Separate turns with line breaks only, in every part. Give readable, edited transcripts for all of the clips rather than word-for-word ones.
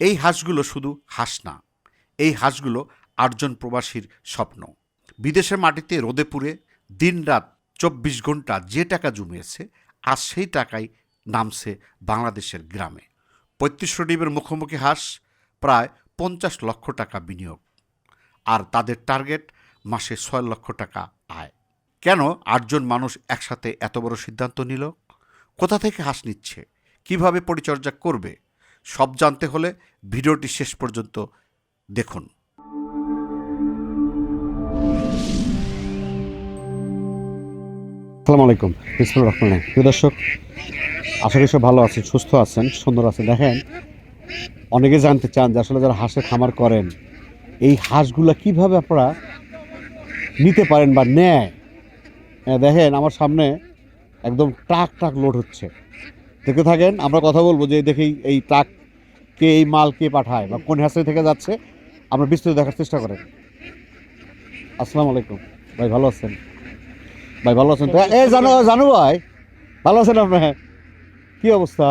এই হাঁসগুলো শুধু হাঁস না, এই হাঁসগুলো 8জন প্রবাসীর স্বপ্ন। বিদেশের মাটিতে রোদে পুড়ে দিনরাত 24 ঘন্টা যে টাকা জমিয়েছে, আজ সেই টাকাই নামছে বাংলাদেশের গ্রামে। 3500 ডিমের মুখোমুখি হাঁস, প্রায় 50 লক্ষ টাকা বিনিয়োগ, আর তাদের টার্গেট মাসে 6 লক্ষ টাকা আয়। কেন 8জন মানুষ একসাথে এত বড় সিদ্ধান্ত নিল? কোথা থেকে হাঁস নিচ্ছে, কিভাবে পরিচর্যা করবে, সব জানতে হলে ভিডিওটি শেষ পর্যন্ত দেখুন।
আসসালামু আলাইকুম, বিসমিল্লাহির রহমানির রহিম। প্রিয় দর্শক, আশা করি সব ভালো আছেন, সুস্থ আছেন, সুন্দর আছেন। দেখেন, অনেকে জানতে চান যে আসলে যারা হাঁসের খামার করেন, এই হাঁসগুলা কিভাবে আপনারা নিতে পারেন বা নেয়। দেখেন, আমার সামনে একদম ট্রাক ট্রাক লোড হচ্ছে, দেখতে থাকেন। আমরা কথা বলবো যে দেখি এই ট্রাক কে, এই মাল কে পাঠায় বা কোন হ্যাচারি থেকে যাচ্ছে, আমরা বিস্তারিত দেখার চেষ্টা করেন। আসসালামু আলাইকুম ভাই, ভালো আছেন? ভাই ভালো আছেন তো? এই জানু ভাই, ভালো আছেন আপনি? কি অবস্থা?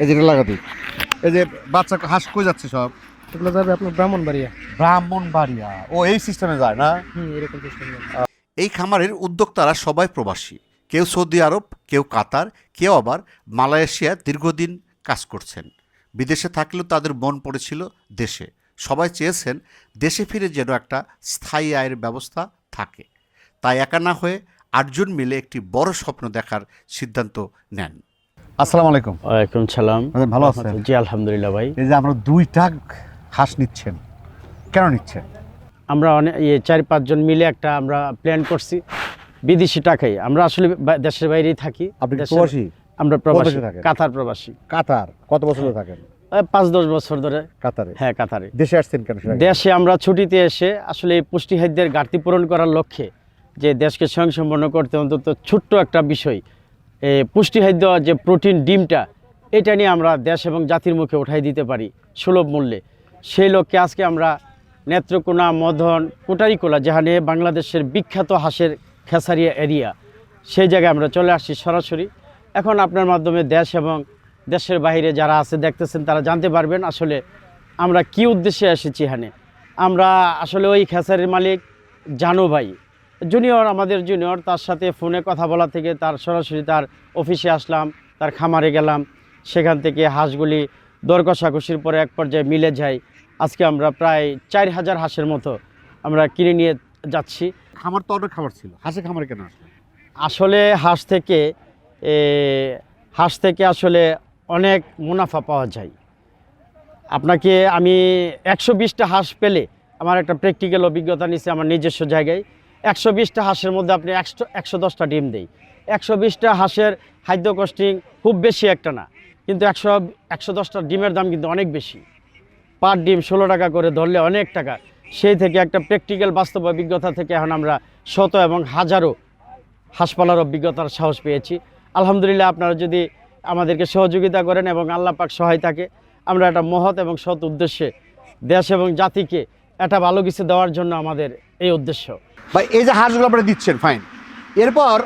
এই যেটা লাগাতে, এই যে বাচ্চা হাঁস কই যাচ্ছে সব?
এগুলো যাবে আপনার ব্রাহ্মণবাড়িয়া।
ব্রাহ্মণবাড়িয়া, ও এই সিস্টেমে যায় না?
এরকম সিস্টেম।
এই খামারের উদ্যোক্তারা সবাই প্রবাসী, কেউ সৌদি আরব, কেউ কাতার, কেউ আবার মালয়েশিয়ায় দীর্ঘদিন কাজ করছেন। বিদেশে থাকলেও তাদের মন পড়েছিল দেশে। সবাই চেয়েছেন দেশে ফিরে যেন একটা স্থায়ী আয়ের ব্যবস্থা থাকে। তাই একা না হয়ে 8জন মিলে একটি বড় স্বপ্ন দেখার সিদ্ধান্ত নেন।
আসসালামু আলাইকুম।
ওয়ালাইকুম সালাম।
ভালো আছেন?
জি আলহামদুলিল্লাহ ভাই।
এই যে আমরা 2টা হাঁস নিচ্ছেন, কেন নিচ্ছেন?
আমরা অনেক 4-5 জন মিলে একটা আমরা প্ল্যান করছি বিদেশি টাকায়। আমরা আসলে দেশের বাইরেই থাকি।
আপনি প্রবাসী?
আমরা প্রবাসী,
দেশে থাকেন?
কাতার প্রবাসী।
কাতার? কত বছর ধরে থাকেন?
5-10 বছর ধরে
কাতারে?
হ্যাঁ, কাতারে।
দেশে আসছেন কেন?
দেশে আমরা ছুটিতে এসে আসলে এই পুষ্টিখাদ্যের ঘাটতি পূরণ করার লক্ষ্যে, যে দেশকে স্বয়ংসম্পন্ন করতে অন্তত ছোট্ট একটা বিষয়, পুষ্টিখাদ্য যে প্রোটিন ডিমটা, এটা নিয়ে আমরা দেশ এবং জাতির মুখে উঠাই দিতে পারি সুলভ মূল্যে। সেই লক্ষ্যে আজকে আমরা নেত্রকোনা, মদন, কোটারিকোলা, যেখানে বাংলাদেশের বিখ্যাত হাঁসের খেসারিয়া এরিয়া, সেই জায়গায় আমরা চলে আসছি সরাসরি। এখন আপনার মাধ্যমে দেশ এবং দেশের বাইরে যারা আছে দেখতেছেন, তারা জানতে পারবেন আসলে আমরা কি উদ্দেশ্যে এসেছি এখানে। আমরা আসলে ওই খেসারির মালিক জানু ভাই, জুনিয়র, আমাদের জুনিয়র, তার সাথে ফোনে কথা বলা থেকে তার সরাসরি তার অফিসে আসলাম, তার খামারে গেলাম। সেখান থেকে হাঁসগুলি দর কষাকষির পরে এক পর্যায়ে মিলে যায়। আজকে আমরা প্রায় 4000 হাঁসের মতো আমরা কিনে নিয়ে যাচ্ছি।
খামার তো অনেক খামার ছিল, হাঁসের খামারে কেন আসলেন?
আসলে হাঁস থেকে আসলে অনেক মুনাফা পাওয়া যায়। আপনাকে আমি 120টা হাঁস পেলে, আমার একটা প্র্যাকটিক্যাল অভিজ্ঞতা নিচ্ছে আমার নিজস্ব জায়গায়, 120টা হাঁসের মধ্যে আপনি 110টা ডিম দেই। 120টা হাঁসের খাদ্য কস্টিং খুব বেশি একটা না, কিন্তু 110টা ডিমের দাম কিন্তু অনেক বেশি। পার ডিম 16 টাকা করে ধরলে অনেক টাকা। সেই থেকে একটা প্র্যাকটিক্যাল বাস্তব অভিজ্ঞতা থেকে এখন আমরা শত এবং হাজারো হাঁস পালার অভিজ্ঞতার সাহস পেয়েছি। আলহামদুলিল্লাহ, আপনারা যদি আমাদেরকে সহযোগিতা করেন এবং আল্লাহ পাক সহায় থাকে, আমরা একটা মহৎ এবং সৎ উদ্দেশ্যে দেশ এবং জাতিকে একটা ভালো কিছু দেওয়ার জন্য আমাদের এই উদ্দেশ্য।
ভাই, এই যে হাঁসগুলো আপনারা দিচ্ছেন, ফাইন, এরপর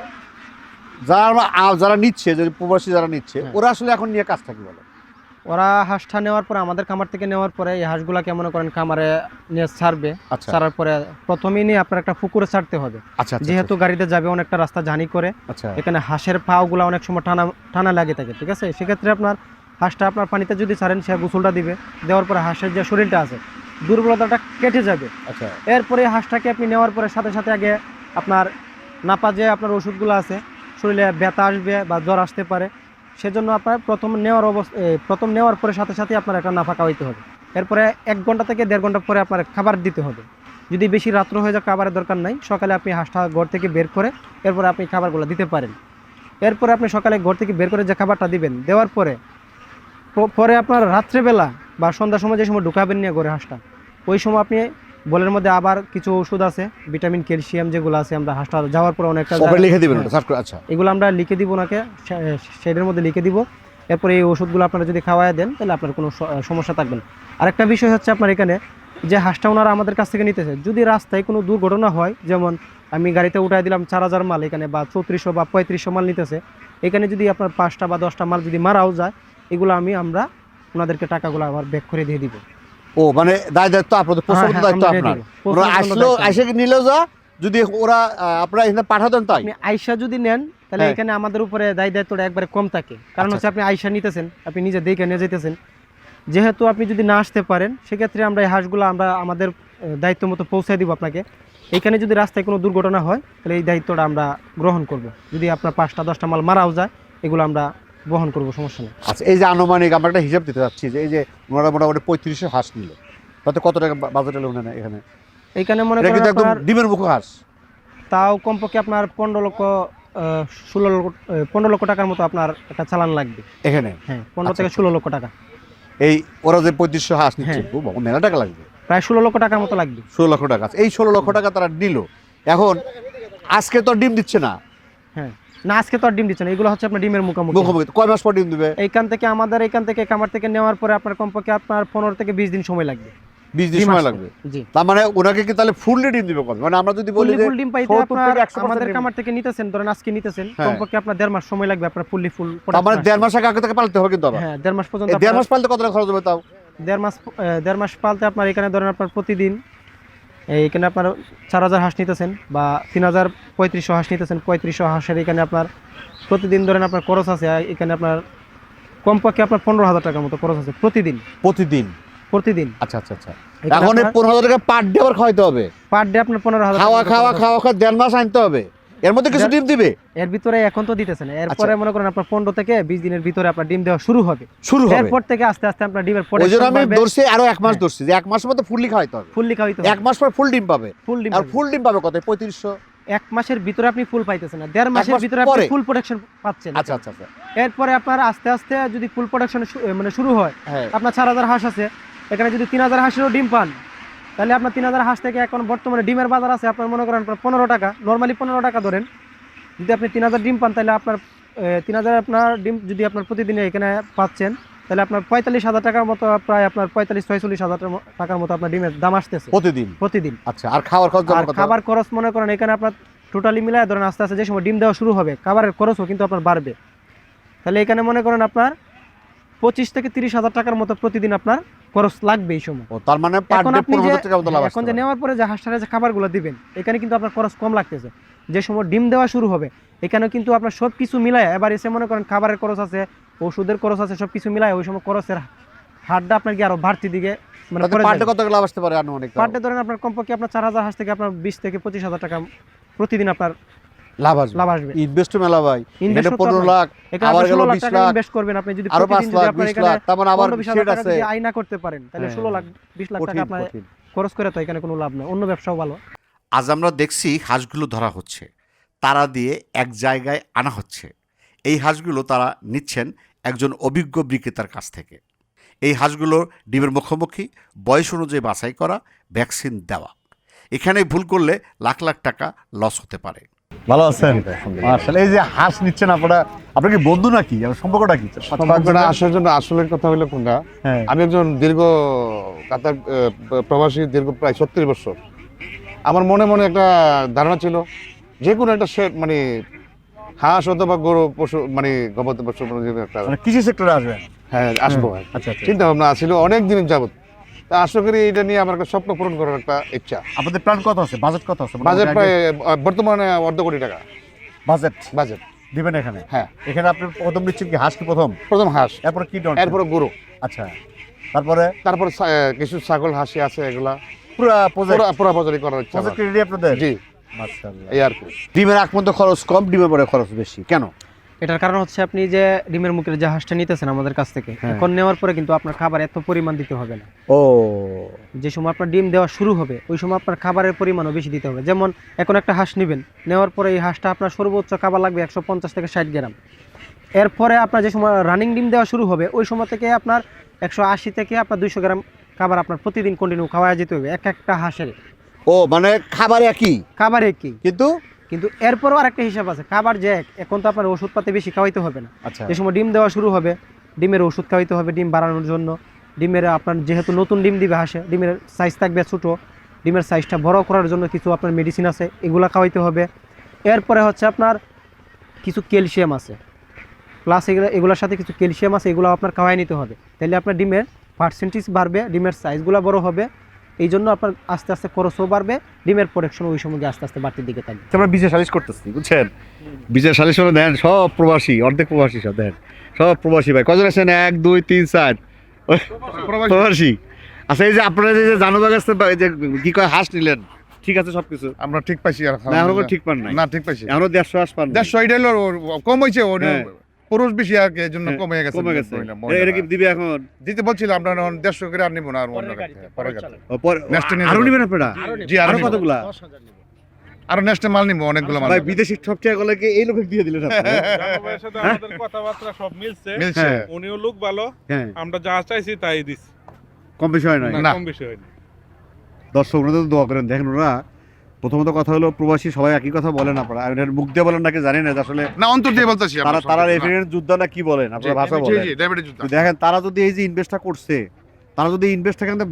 যারা নিচ্ছে, যে প্রবাসী যারা নিচ্ছে, ওরা আসলে এখন নিয়ে কাজ থাকে বলে?
ওরা হাঁসটা নেওয়ার পরে, আমাদের খামার থেকে নেওয়ার পরে এই হাঁসগুলাকে মনে করেন খামারে নিয়ে ছাড়বে। ছাড়ার পরে প্রথমেই নিয়ে আপনার একটা পুকুরে ছাড়তে হবে। যেহেতু গাড়িতে যাবে, অনেকটা রাস্তা জানি করে, এখানে হাঁসের পাগুলা অনেক সময় টানা লাগে থাকে, ঠিক আছে? সেক্ষেত্রে আপনার হাঁসটা আপনার পানিতে যদি ছাড়েন, সে গোসলটা দিবে, দেওয়ার পরে হাঁসের যে শরীরটা আছে, দুর্বলতাটা কেটে যাবে। এরপরে হাঁসটাকে আপনি নেওয়ার পরে সাথে সাথে আগে আপনার নাপা যে আপনার ওষুধগুলো আছে, শরীরে ব্যথা আসবে বা জ্বর আসতে পারে, সেজন্য আপনার প্রথম নেওয়ার পরে সাথে সাথে আপনার একটা নাফা খাওয়াইতে হবে। এরপরে 1 ঘন্টা থেকে 1.5 ঘন্টা পরে আপনার খাবার দিতে হবে। যদি বেশি রাত্র হয়ে যায়, খাবারের দরকার নাই, সকালে আপনি হাঁসটা ঘর থেকে বের করে এরপরে আপনি খাবারগুলো দিতে পারেন। এরপরে আপনি সকালে ঘর থেকে বের করে যে খাবারটা দিবেন, দেওয়ার পরে আপনার রাত্রেবেলা বা সন্ধ্যার সময় যে সময় ঢুকাবেন নিয়ে ঘরে হাঁসটা, ওই সময় আপনি বলের মধ্যে আবার কিছু ওষুধ আছে, ভিটামিন, ক্যালসিয়াম যেগুলো আছে, আমরা হাঁসটা যাওয়ার পর অনেকটা
লিখে দিবেন। আচ্ছা,
এগুলো আমরা লিখে দিব ওনাকে, শেডের মধ্যে লিখে দিব। এরপরে এই ওষুধগুলো আপনারা যদি খাওয়ায় দেন, তাহলে আপনার কোনো সমস্যা থাকবে না। আরেকটা বিষয় হচ্ছে, আপনার এখানে যে হাঁসটা ওনারা আমাদের কাছ থেকে নিতেছে, যদি রাস্তায় কোনো দুর্ঘটনা হয়, যেমন আমি গাড়িতে উঠাই দিলাম 4000 মাল এখানে, বা 3400 বা 3500 মাল নিতেছে, এখানে যদি আপনার 5টা বা 10টা মাল যদি মারাও যায়, এগুলো আমরা ওনাদেরকে টাকাগুলো আবার ব্যাক করে দিয়ে দিব।
ও মানে দায়িত্ব আপনাদের, প্রসব দায়িত্ব আপনার, ওরা আসলো আইসা নিলেও যা, যদি ওরা আপনারা এখানে পাঠাতেন তাই।
আপনি আইসা যদি নেন তাহলে এখানে আমাদের উপরে দায়িত্বটা একবারে কম থাকে, কারণ হচ্ছে আপনি আইসা নিতেছেন, আপনি নিজে দেখে নিয়ে যেতেছেন। যেহেতু আপনি যদি না আসতে পারেন সেক্ষেত্রে আমরা এই হাঁসগুলো আমরা আমাদের দায়িত্ব মতো পৌঁছে দিব আপনাকে। এখানে যদি রাস্তায় কোনো দুর্ঘটনা হয় তাহলে এই দায়িত্বটা আমরা গ্রহণ করব। যদি আপনার 5টা 10টা মাল মারাও যায় এগুলো আমরা বহন করব, সমস্যা নেই।
আচ্ছা, এই যে আনুমানিক আমরা একটা হিসাব দিতে চাচ্ছি যে এই যে ওনারা মোটামুটি 3500 হাঁস নিল, তাতে কত টাকা বাজেট এলো না এখানে?
এখানে মনে
করেন
করেন
একদম ডিমের মুখ হাঁস,
তাও কমপক্ষে আপনার 15 লক্ষ টাকার মতো আপনার একটা চালান লাগবে
এখানে।
হ্যাঁ, 15 থেকে 16 লক্ষ টাকা।
এই ওরা যে 3500 হাঁস নিচ্ছে মেলা টাকা লাগবে,
প্রায় 16 লক্ষ টাকার মতো লাগবে।
16 লক্ষ টাকা। এই 16 লক্ষ টাকা তারা নিল, এখন আজকে তো ডিম দিচ্ছে না।
হ্যাঁ, না আজকে তো আর ডিম দিচ্ছে না, এগুলো হচ্ছে আপনার ডিমের মুখোমুখি।
কয় মাস পর ডিম দিবে?
এইখান থেকে কামার থেকে নেওয়ার পরে আপনার কমপক্ষে আপনার 15 থেকে 20 দিন সময় লাগবে।
20 দিন সময় লাগবে।
জি।
তার মানে ওনাকে কি তাহলে ফুললি ডিম দিবে কবে? মানে আমরা যদি বলি যে
ফুল ডিম পাইতে আপনার আমাদের কামার থেকে নিতেছেন, ধরেন আজকে নিতেছেন, কমপক্ষে আপনার 1.5 মাস সময় লাগবে আপনার ফুল।
তার মানে 1.5 মাস আগে থেকে পালতে হবে কিন্তু আবার।
হ্যাঁ, 1.5 মাস পর্যন্ত।
1.5 মাস পালতে কত টাকা খরচ হবে তাও?
1.5 মাস পালতে আপনার এখানে ধরেন আপনার প্রতিদিন এইখানে আপনার 4000 হাঁস নিতেছেন বা 3500 হাঁস নিতেছেন, 3500 হাঁসের এখানে আপনার প্রতিদিন ধরেন আপনার খরচ আছে এখানে আপনার কমপক্ষে আপনার 15,000 টাকার মতো খরচ আছে প্রতিদিন।
আচ্ছা। এখন এই 15,000 টাকা পার ডে আবার খাওয়াইতে হবে?
পার ডে আপনার 15,000
খাওয়া 1.5 মাস আনতে হবে, এর মধ্যে কিছু ডিম দিবে?
এর ভিতরে এখন তো দিতেছেন, এরপরে মনে করেন আপনার 15 থেকে 20 দিনের ভিতরে আপনার ডিম দেওয়া শুরু হবে। এরপর থেকে আস্তে আস্তে আপনার ডিমের প্রোডাকশন
বাড়বে। ওই জন্য আমি ধরছি আরো 1 মাস ধরছি যে 1 মাসের মধ্যে ফুললি খাওয়াইতে হবে। 1 মাস পর ফুল ডিম পাবে। আর ফুল ডিম পাবে কত? 3500।
1 মাসের ভিতরে আপনি ফুল পাইতেছেন না, 1.5 মাসের ভিতরে আপনি ফুল প্রোডাকশন পাচ্ছেন।
আচ্ছা।
এরপরে আপনার আস্তে আস্তে যদি ফুল প্রোডাকশন মানে শুরু হয়, আপনার 4000 হাঁস আছে, এখানে যদি 3000 হাঁসেরও ডিম পান তাহলে আপনার 3000 হাঁস থেকে এখন বর্তমানে ডিমের বাজার আছে আপনার মনে করেন 15 টাকা, নরমালি 15 টাকা ধরেন। যদি আপনি 3000 ডিম পান তাহলে আপনার 3000 আপনার ডিম যদি আপনার প্রতিদিনে এখানে পাচ্ছেন তাহলে আপনার 45,000 টাকার মতো, প্রায় আপনার 45-46,000 টাকার মতো আপনার ডিমের দাম আসতেছে প্রতিদিন।
আচ্ছা, আর খাবার
খরচ মনে করেন এখানে আপনার টোটালি মিলায় ধরেন আস্তে আস্তে যে সময় ডিম দেওয়া শুরু হবে খাবারের খরচও কিন্তু আপনার বাড়বে। তাহলে এখানে মনে করেন আপনার 25 থেকে 30,000 টাকার মতো প্রতিদিন আপনার খরচ লাগবে এই সময়।
তার মানে
এখন যে নেওয়ার পরে যে হাঁসটারে যে খাবারগুলো দিবেন এখানে কিন্তু আপনার খরচ কম লাগতেছে। যে সময় ডিম দেওয়া শুরু হবে এখানে কিন্তু আপনার সব কিছু মিলায় এবার এসে মনে করেন খাবারের খরচ আছে, ওষুধের খরচ আছে, সব কিছু মিলায় ওই সময় খরচের হারটা আপনার কি আরো বাড়তি দিকে মানে
কত লাভ আসতে পারে আনুমানিক?
পার ডে ধরেন আপনার কমপক্ষে আপনার 4000 হাঁস থেকে আপনার 20 থেকে 25,000 টাকা প্রতিদিন আপনার লাভ আসবে।
ইনভেস্ট মেলা ভাই, এখানে 15 লাখ আবার গেল 20 লাখ
ইনভেস্ট করবেন আপনি, যদি
আরো 5 লাখ 20 লাখ, তারপর আবার
20,000 টাকা যদি আয় না করতে পারেন তাহলে 16 লাখ 20 লাখ টাকা আপনার খরচ করে তো এখানে কোনো লাভ নেই, অন্য ব্যবসাও ভালো।
আজ আমরা দেখছি হাঁসগুলো ধরা হচ্ছে, তারা দিয়ে এক জায়গায় আনা হচ্ছে। এই হাঁসগুলো তারা নিচ্ছেন একজন অভিজ্ঞ বিক্রেতার কাছ থেকে। এই হাঁসগুলোর ডিমের মুখোমুখি, বয়স অনুযায়ী বাছাই করা, ভ্যাকসিন দেওয়া। এখানে ভুল করলে লাখ লাখ টাকা লস হতে পারে।
ভালো আছেন? আসলে এই যে হাঁস নিচ্ছেন আপনারা, আপনার কি বন্ধু নাকি, সম্পর্কটা কি?
সম্পর্কটা আসার জন্য আসলে কথা হলো কোনটা, আমি একজন দীর্ঘ কাতার প্রবাসী, দীর্ঘ প্রায় 36 বছর। আমার মনে মনে একটা ধারণা ছিল যে কোনো একটা মানে হাঁস অথবা গরু পশু মানে গবাদি পশু একটা
কৃষি সেক্টরে আসবেন।
হ্যাঁ, আসবো।
আচ্ছা,
চিন্তা ভাবনা ছিল অনেক দিন যাবত। তা আশা করি এটা নিয়ে আমার একটা স্বপ্ন পূরণ করার একটা ইচ্ছা।
আপনাদের প্ল্যান কত আছে? বাজেট কত আছে?
বাজেট প্রায় বর্তমানে 1.5 কোটি টাকা বাজেট
দিবেন এখানে।
হ্যাঁ,
এখানে আপনি প্রথম নিচ্ছেন কি হাঁস? কি প্রথম
হাঁস,
এরপর কি
এরপর গরু।
আচ্ছা, তারপর
কিছু ছাগল হাঁসি আছে, এগুলা
পুরো
প্রজাতি করার ইচ্ছা
রেডি আপনাদের? জি,
মাশাআল্লাহ। এই আর কি।
ডিমের আগ পর্যন্ত খরচ কম, ডিমের পরে খরচ বেশি কেন?
এটার কারণ হচ্ছে আপনি যে ডিমের মুখের যে হাঁসটা নিতেছেন আমাদের কাছ থেকে, এখন নেওয়ার পরে কিন্তু আপনার খাবার এত পরিমাণ দিতে হবে না। যে সময় আপনার ডিম দেওয়া শুরু হবে ওই সময় আপনার খাবারের পরিমাণও বেশি দিতে হবে। যেমন এখন একটা হাঁস নেবেন, নেওয়ার পরে এই হাঁসটা আপনার সর্বোচ্চ খাবার লাগবে 150 থেকে 60 গ্রাম। এরপরে আপনার যে সময় রানিং ডিম দেওয়া শুরু হবে ওই সময় থেকে আপনার 180 থেকে আপনার 200 গ্রাম খাবার আপনার প্রতিদিন কন্টিনিউ খাওয়া যেতে হবে একটা হাঁসের।
মানে খাবার একই কিন্তু
এরপরও আরেকটা হিসাব আছে, খাবার যে এখন তো আপনার ওষুধপাতি বেশি খাওয়াইতে হবে না। যে সময় ডিম দেওয়া শুরু হবে ডিমের ওষুধ খাওয়াইতে হবে ডিম বাড়ানোর জন্য। ডিমের আপনার যেহেতু নতুন ডিম দিবে হাঁসে, ডিমের সাইজ থাকবে ছোটো, ডিমের সাইজটা বড় করার জন্য কিছু আপনার মেডিসিন আছে, এগুলো খাওয়াইতে হবে। এরপরে হচ্ছে আপনার কিছু ক্যালসিয়াম আছে, প্লাস এগুলোর সাথে কিছু ক্যালসিয়াম আছে, এগুলো আপনার খাওয়াই নিতে হবে, তাহলে আপনার ডিমের পার্সেন্টেজ বাড়বে, ডিমের সাইজগুলো বড় হবে, এই জন্য আপনার আস্তে আস্তে খরচও বাড়বে, ডিমের প্রোডাকশন ওই সময় আস্তে আস্তে বাড়তির দিকে থাকবে।
আমরা বীজের সালিশ করতেছি, বুঝছেন? বীজের সালিশ হলো দেন সব প্রবাসী, অর্ধেক প্রবাসী সব দেন, সব প্রবাসী ভাই। কজন আছেন? 1 2 3 4 প্রবাসী। আচ্ছা, এই যে আপনারা যে জানুবাগ আসছে যে কি কয় হাঁস নিলেন, ঠিক আছে সবকিছু?
আমরা ঠিক পাইছি আর
না এখনো ঠিক পান নাই?
না, ঠিক পাইছি।
এখনো 150 হাঁস পান নাই?
150 এটা হলো কম হইছে, ওর
হ্যাঁ।
পুরুষ বেশি আর কি, এই জন্য
হ্যাঁ,
কমে গেছে।
কমে গেছে।
মহিলারা।
এটা কি দিবে এখন?
দিতে বলছিলাম, আমরা এখন 150 করে আর নিব না, আর অন্য গাড়িতে, পরের গাড়িতে। Next এ নিয়ে
আরো
যাবো।
নিবেন আপনারা?
জি, আরো নিবো।
কতগুলা?
আরো নেক্সট মাল নিব, অনেকগুলো মাল
ভাই
নিবো।
বিদেশি সব টাকাগুলোকে এই লোকে দিয়ে দিলেন আপনি?
জামাইয়ের সাথে আমাদের কথাবার্তা সব মিলছে।
মিলছে।
হ্যাঁ।
উনিও লোক ভালো,
হ্যাঁ,
আমরা যা চাইছি তাই দিছি,
কম বেশি হয় নাই?
না।
কম বেশি হয়নি।
দর্শক ওনাদের তো দোয়া করেন। দেখেন ওরা প্রথমত কথা হলো প্রবাসী সবাই একই কথা বলেন, আপনারা এটার মুখ দিয়ে বলেন নাকি জানি না, যে আসলে
না, অন্তর দিয়ে বলতেছি
তারা তারা রেফারেন্স যুদ্ধ না কি বলেন আপনারা ভাষা বলেন। তো দেখেন তারা যদি এই যে ইনভেস্টটা করছে, তারা যদি ইনভেস্টটা কিন্তু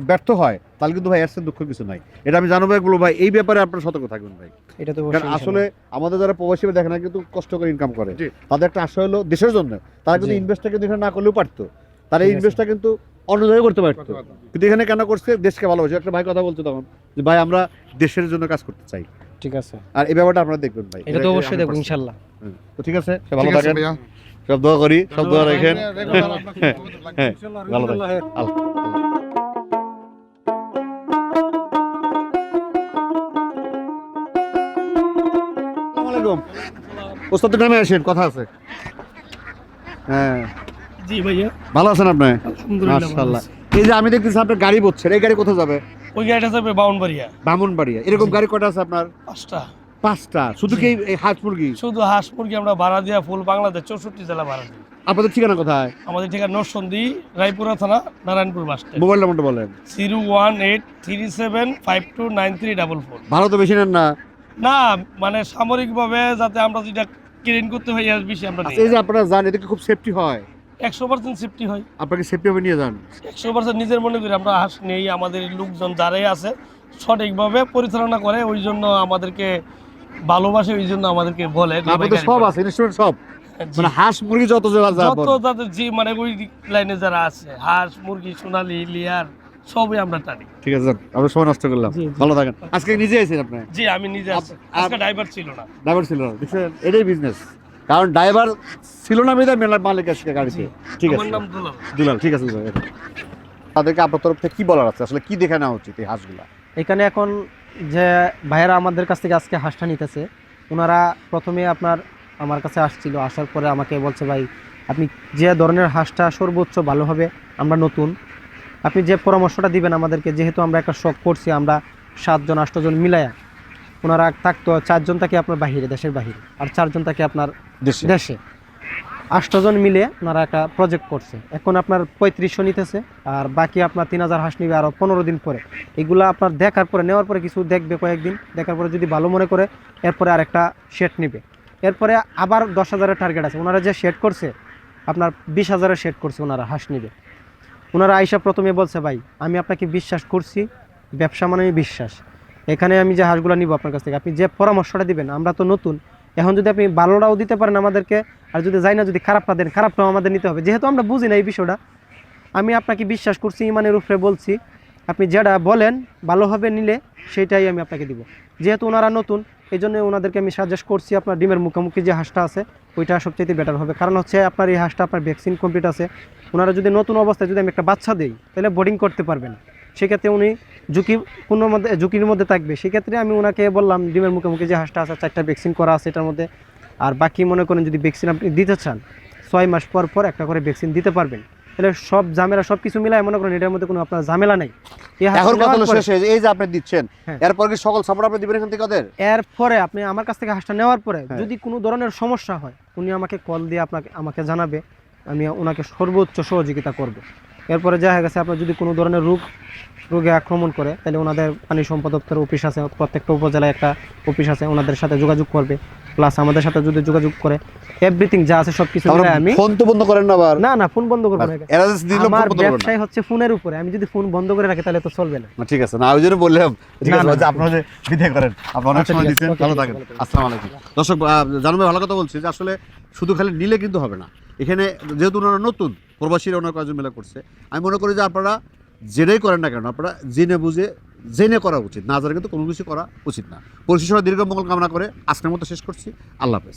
ব্যর্থ হয়, তাহলে কিন্তু ভাই এর চেয়ে দুঃখ কিছু নাই। এটা আমি জানো ভাই, বলবো ভাই এই ব্যাপারে আপনারা সতর্ক থাকবেন ভাই।
এটা তো
কারণ আসলে আমাদের যারা প্রবাসী দেখেন না কিন্তু কষ্ট করে ইনকাম করে,
জি।
তাদের একটা আশা হলো দেশের জন্য, তারা কিন্তু
জি।
ইনভেস্টটা কিন্তু এখানে না করলেও পারতো, তারা এই
ঠিক আছে।
ইনভেস্টটা কিন্তু অন্য জায়গায় করতে পারতো, কিন্তু এখানে কেন করছে? দেশকে ভালোবাসে। একটা ভাই কথা বলছে তখন যে ভাই আমরা দেশের জন্য কাজ করতে চাই,
ঠিক আছে,
আর এই ব্যাপারটা আপনারা দেখবেন ভাই।
এটা তো অবশ্যই দেখবো ইনশাল্লাহ।
তো ঠিক আছে, ভালো থাকেন, সব দোয়া করি, সব দোয়া রাখেন। হ্যাঁ, ভালো থাকেন। আল্লাহ। আসসালামু আলাইকুম। ওস্তাদ নামে আসেন, কথা আছে। হ্যাঁ,
জি ভাইয়া,
ভালো আছেন আপনি?
আলহামদুলিল্লাহ ভালো
মাশাআল্লাহ।
আছি।
এই যে আমি দেখতেছি আপনার গাড়ি বলছেন, এই গাড়ি কোথায় যাবে?
ওই গাড়িটা যাবে বাউনবাড়িয়া,
ব্রাহ্মণবাড়িয়া। এরকম গাড়ি কটা আছে আপনার?
5টা।
5টা। শুধু কি এই হাঁস মুরগি?
শুধু হাঁস মুরগি আমরা ভাড়া দিয়া ফুল বাংলাদেশ 64 জেলা ভাড়া দিই।
আপনাদের ঠিকানা কোথায়?
আমাদের ঠিকানা নরসন্দী, রায়পুরা থানা, নারায়ণপুর বাস স্ট্যান্ড।
মোবাইল নাম্বারটা বলেন।
01837529344।
ভালো তো বেশি নেন না?
না মানে সামরিকভাবে যাতে আমরা যেটা ক্লিন করতে হয় এর বেশি আমরা
আচ্ছা, এই যে আপনারা জান, এটা কি খুব সেফটি হয়?
100% সেফটি হয়।
আপনাকে সেফটি ভাবে নিয়ে যান?
100% নিজের মনে করি আমরা হাঁস নেই, আমাদের লোকজন যারাই আছে সঠিকভাবে পরিচালনা করে, ওই জন্য আমাদেরকে ভালোবাসে, ওই জন্য আমাদেরকে বলে যে
আপনাদের
ভাই
সব
গাড়ি
আছে, ইনস্ট্রুমেন্ট সব,
জি।
মানে হাঁস মুরগি যত জেলা
যত যাদের জি মানে ওই লাইনে যারা আছে হাঁস মুরগি সোনালি লিয়ার সবই আমরা টানি।
ঠিক আছে, আমরা সময় নষ্ট করলাম।
জি, জি।
ভালো থাকেন। আজকে নিজে আছেন আপনি?
জি আমি নিজে আছি,
আপ-
আজকে ড্রাইভার ছিল না।
ড্রাইভার ছিল না, দেখছেন? এটাই বিজনেস, কারণ ড্রাইভার ছিল না বিধায় মেলার মালিক আজকে গাড়িতে। ঠিক
আমার
আছে
নাম দুলাল।
দুলাল, ঠিক আছে দুলাল। তাদেরকে আপনার তরফ থেকে কি বলার আছে, আসলে কি দেখে নেওয়া উচিত এই হাঁসগুলা?
এখানে এখন যে ভাইয়েরা আমাদের কাছ থেকে আজকে হাঁসটা নিতেছে, ওনারা প্রথমে আমার কাছে আসছিল, আসার পরে আমাকে বলছে ভাই আপনি যে ধরনের হাঁসটা সর্বোচ্চ ভালো হবে, আমরা নতুন, আপনি যে পরামর্শটা দিবেন আমাদেরকে, যেহেতু আমরা একটা শখ করছি, আমরা 7 জন 8 জন মিলায়া, ওনারা থাকতো 4 জন থাকে আপনার বাহিরে, দেশের বাহিরে, আর 4 জন থাকে আপনার দেশে, 8 জন মিলে ওনারা একটা প্রজেক্ট করছে। এখন আপনার 3500 নিতেছে, আর বাকি আপনার 3000 হাঁস নিবে আরও 15 দিন পরে। এগুলো আপনার দেখার পরে, নেওয়ার পরে কিছু দেখবে কয়েকদিন, দেখার পরে যদি ভালো মনে করে এরপরে আরেকটা শেড নিবে, এরপরে আবার 10,000-এর টার্গেট আছে। ওনারা যে শেড করছে আপনার 20,000-এর শেড করছে, ওনারা হাঁস নিবে। ওনারা আইসা প্রথমে বলছে ভাই আমি আপনাকে বিশ্বাস করছি, ব্যবসা মানে বিশ্বাস, এখানে আমি যে হাঁসগুলো নিব আপনার কাছ থেকে, আপনি যে পরামর্শটা দিবেন, আমরা তো নতুন, এখন যদি আপনি ভালোটাও দিতে পারেন আমাদেরকে, আর যদি যাই না যদি খারাপটা দেন, খারাপটাও আমাদের নিতে হবে, যেহেতু আমরা বুঝি না এই বিষয়টা। আমি আপনাকে বিশ্বাস করছি, ইমানের উপরে বলছি, আপনি যেটা বলেন ভালোভাবে নিলে সেটাই আমি আপনাকে দিব। যেহেতু ওনারা নতুন, এই জন্য ওনাদেরকে আমি সাজেস্ট করছি আপনার ডিমের মুখোমুখি যে হাঁসটা আছে ওইটা সবচেয়ে বেটার হবে। কারণ হচ্ছে আপনার এই হাঁসটা আপনার ভ্যাকসিন কমপ্লিট আছে, ওনারা যদি নতুন অবস্থায় যদি আমি একটা বাচ্চা দিই তাহলে বোর্ডিং করতে পারবেন, সেক্ষেত্রে উনি ঝুঁকির মধ্যে থাকবে। সেক্ষেত্রে আমি ওনাকে বললাম ডিমের মুখোমুখি যে হাঁসটা আছে 4টা ভ্যাকসিন করা আছে এটার মধ্যে, আর বাকি মনে করেন যদি ভ্যাকসিন আপনি দিতে চান 6 মাস পর পর একটা করে ভ্যাকসিন দিতে পারবেন, তাহলে সব ঝামেলা সব কিছু মিলায় মনে করেন এটার মধ্যে কোনো আপনার ঝামেলা নেই।
এখন কথা হলো শেষ, এই যে আপনি দিচ্ছেন,
হ্যাঁ।
এরপর কি সকল সাপোর্ট আপনি দিবেন এখান থেকে ওদের?
এরপরে আপনি আমার কাছ থেকে হাঁসটা নেওয়ার পরে
হ্যাঁ।
যদি কোনো ধরনের সমস্যা হয় উনি আমাকে কল দিয়ে আমাকে জানাবে, আমি ওনাকে সর্বোচ্চ সহযোগিতা করব। এরপরে দেখা গেছে আপনার যদি কোনো ধরনের রোগ রোগে আক্রমণ করে, তাহলে ওনাদের পানি সম্পদ দপ্তরের অফিস আছে, প্রত্যেকটা উপজেলায় একটা অফিস আছে, ওনাদের সাথে যোগাযোগ করবে, প্লাস আমাদের সাথে যদি যোগাযোগ করে এভরিথিং যা আছে সবকিছু মিলাই আমি
ফোন তো বন্ধ করেন না আবার।
না ফোন বন্ধ করবো না।
এরাজেন্সি দিলে ফোন
আমার
বন্ধ করবেন না।
ব্যবসায় হচ্ছে ফোনের উপরে, আমি যদি ফোন বন্ধ করে রাখি তাহলে তো চলবে না।
ঠিক আছে, না ওই জন্য বললাম। ঠিক আছে,
না,
যে আপনারা যে বিদায় করেন, আপনি অনেক
আচ্ছা,
সময়
ঠিক আছে,
দিচ্ছেন,
ওকে,
ভালো
ঠিক আছে,
থাকেন।
ভালো থাকেন।
আসসালামু আলাইকুম। দর্শক, জানু ভাই ভালো কথা বলছি যে আসলে শুধু খালি নিলে কিন্তু হবে না। এখানে যেহেতু ওনারা নতুন প্রবাসীরা ওনার কয়েকজন মেলা করছে, আমি মনে করি যে আপনারা জেনেই করেন না কেন, আপনারা জেনে বুঝে জেনে করা উচিত, না জানে কিন্তু কোনো কিছু করা উচিত না। পরিশেষে দীর্ঘ মঙ্গল কামনা করে আজকের মতো শেষ করছি। আল্লাহ হাফেজ।